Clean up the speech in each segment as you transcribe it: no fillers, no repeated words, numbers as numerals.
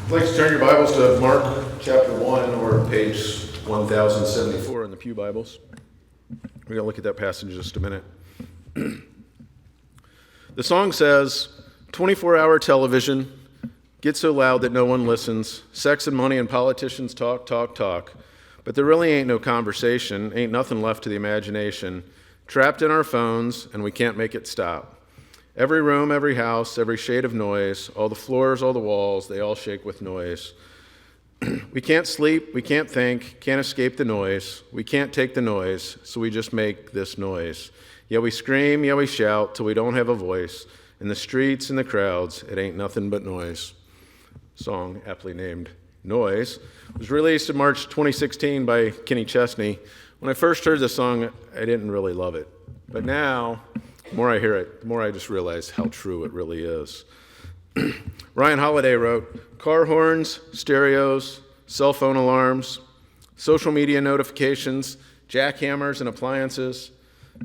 I'd like to turn your Bibles to Mark chapter 1 or page 1074 in the Pew Bibles. We're going to look at that passage in just a minute. The song says, 24-hour television, get so loud that no one listens, sex and money and politicians talk, but there really ain't no conversation, ain't nothing left to the imagination, trapped in our phones and we can't make it stop. Every room, every house, every shade of noise, all the floors, all the walls, they all shake with noise. We can't sleep, we can't think, can't escape the noise. We can't take the noise, so we just make this noise. Yeah, we scream, yeah, we shout till we don't have a voice. In the streets, in the crowds, it ain't nothing but noise. Song aptly named Noise was released in March 2016 by Kenny Chesney. When I first heard the song, I didn't really love it. But now, the more I hear it, the more I just realize how true it really is. Ryan Holiday wrote, car horns, stereos, cell phone alarms, social media notifications, jackhammers and appliances,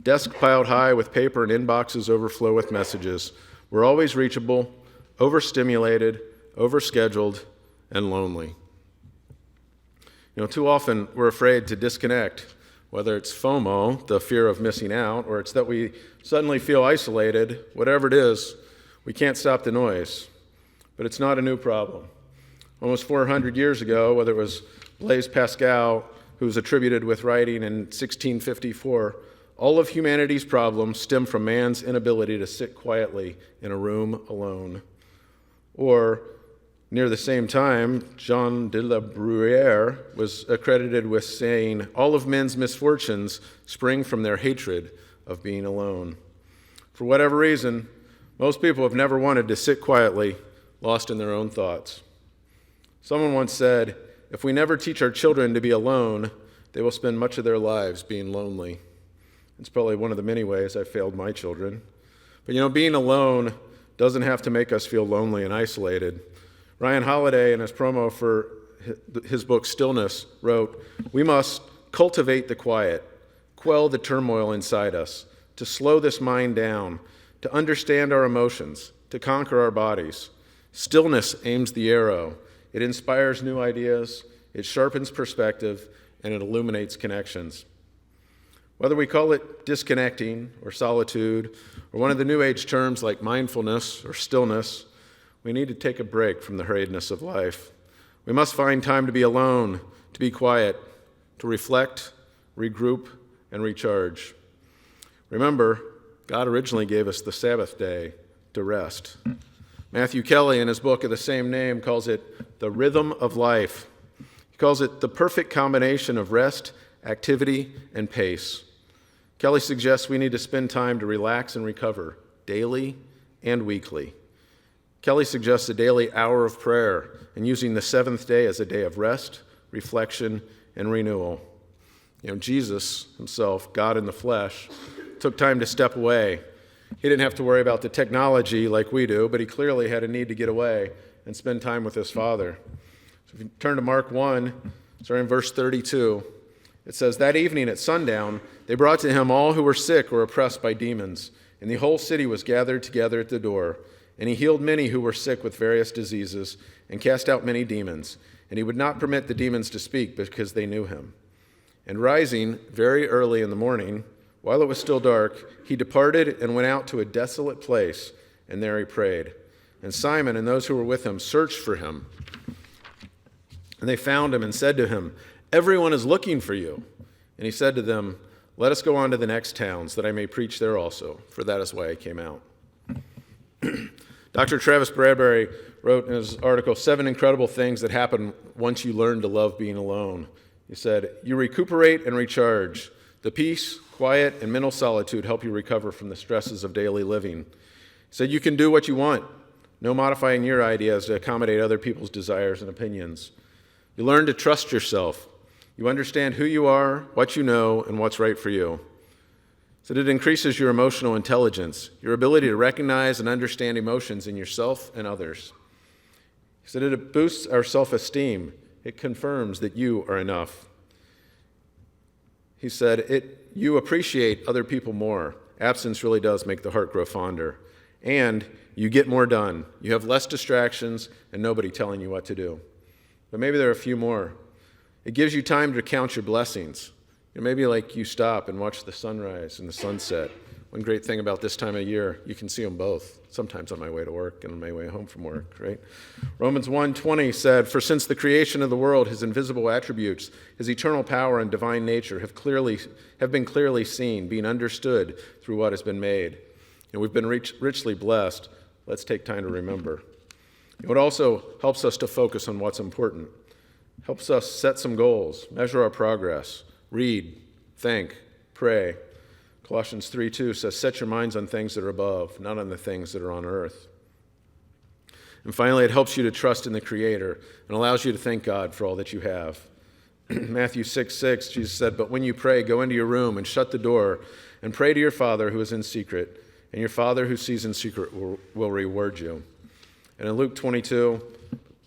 desk piled high with paper and inboxes overflow with messages. We're always reachable, overstimulated, overscheduled, and lonely. Too often we're afraid to disconnect, whether it's FOMO, the fear of missing out, or it's that we suddenly feel isolated. Whatever it is, we can't stop the noise. But it's not a new problem. Almost 400 years ago, whether it was Blaise Pascal, who was attributed with writing in 1654, all of humanity's problems stem from man's inability to sit quietly in a room alone. Or, near the same time, Jean de la Bruyere was accredited with saying, all of men's misfortunes spring from their hatred of being alone. For whatever reason, most people have never wanted to sit quietly, lost in their own thoughts. Someone once said, if we never teach our children to be alone, they will spend much of their lives being lonely. It's probably one of the many ways I failed my children. But being alone doesn't have to make us feel lonely and isolated. Ryan Holiday, in his promo for his book Stillness, wrote, we must cultivate the quiet, quell the turmoil inside us, to slow this mind down, to understand our emotions, to conquer our bodies. Stillness aims the arrow. It inspires new ideas, it sharpens perspective, and it illuminates connections. Whether we call it disconnecting or solitude, or one of the New Age terms like mindfulness or stillness, we need to take a break from the hurriedness of life. We must find time to be alone, to be quiet, to reflect, regroup, and recharge. Remember, God originally gave us the Sabbath day to rest. Matthew Kelly, in his book of the same name, calls it the rhythm of life. He calls it the perfect combination of rest, activity, and pace. Kelly suggests we need to spend time to relax and recover, daily and weekly. Kelly suggests a daily hour of prayer and using the seventh day as a day of rest, reflection, and renewal. Jesus himself, God in the flesh, took time to step away. He didn't have to worry about the technology like we do, but he clearly had a need to get away and spend time with his Father. So if you turn to Mark 1, starting in verse 32, it says, that evening at sundown, they brought to him all who were sick or oppressed by demons, and the whole city was gathered together at the door. And he healed many who were sick with various diseases and cast out many demons. And he would not permit the demons to speak because they knew him. And rising very early in the morning, while it was still dark, he departed and went out to a desolate place, and there he prayed. And Simon and those who were with him searched for him. And they found him and said to him, everyone is looking for you. And he said to them, let us go on to the next towns, that I may preach there also, for that is why I came out. Dr. Travis Bradbury wrote in his article, 7 Incredible Things That Happen Once You Learn to Love Being Alone. He said, you recuperate and recharge. The peace, quiet, and mental solitude help you recover from the stresses of daily living. He said, you can do what you want, no modifying your ideas to accommodate other people's desires and opinions. You learn to trust yourself. You understand who you are, what you know, and what's right for you. So it increases your emotional intelligence, your ability to recognize and understand emotions in yourself and others. He said it boosts our self-esteem. It confirms that you are enough. He said you appreciate other people more. Absence really does make the heart grow fonder. and you get more done. You have less distractions and nobody telling you what to do. But maybe there are a few more. It gives you time to count your blessings. Maybe like you stop and watch the sunrise and the sunset. One great thing about this time of year, you can see them both, sometimes on my way to work and on my way home from work, right? Romans 1:20 said, "For since the creation of the world, his invisible attributes, his eternal power and divine nature have been clearly seen, being understood through what has been made." And we've been richly blessed. Let's take time to remember. It also helps us to focus on what's important. Helps us set some goals, measure our progress, read, think, pray. Colossians 3:2 says, "Set your minds on things that are above, not on the things that are on earth." And finally, it helps you to trust in the Creator and allows you to thank God for all that you have. Matthew 6:6, Jesus said, "But when you pray, go into your room and shut the door and pray to your Father who is in secret, and your Father who sees in secret will reward you." And in Luke 22,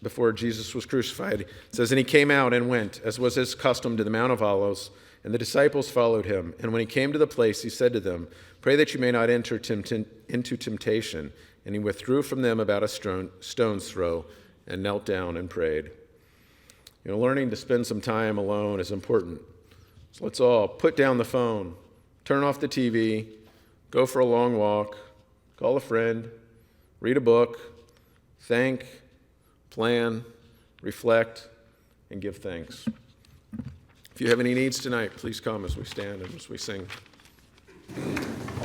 before Jesus was crucified, it says, "And he came out and went, as was his custom, to the Mount of Olives, and the disciples followed him. And when he came to the place, he said to them, 'Pray that you may not enter into temptation.' And he withdrew from them about a stone's throw and knelt down and prayed." Learning to spend some time alone is important. So let's all put down the phone, turn off the TV, go for a long walk, call a friend, read a book, thank, plan, reflect, and give thanks. If you have any needs tonight, please come as we stand and as we sing.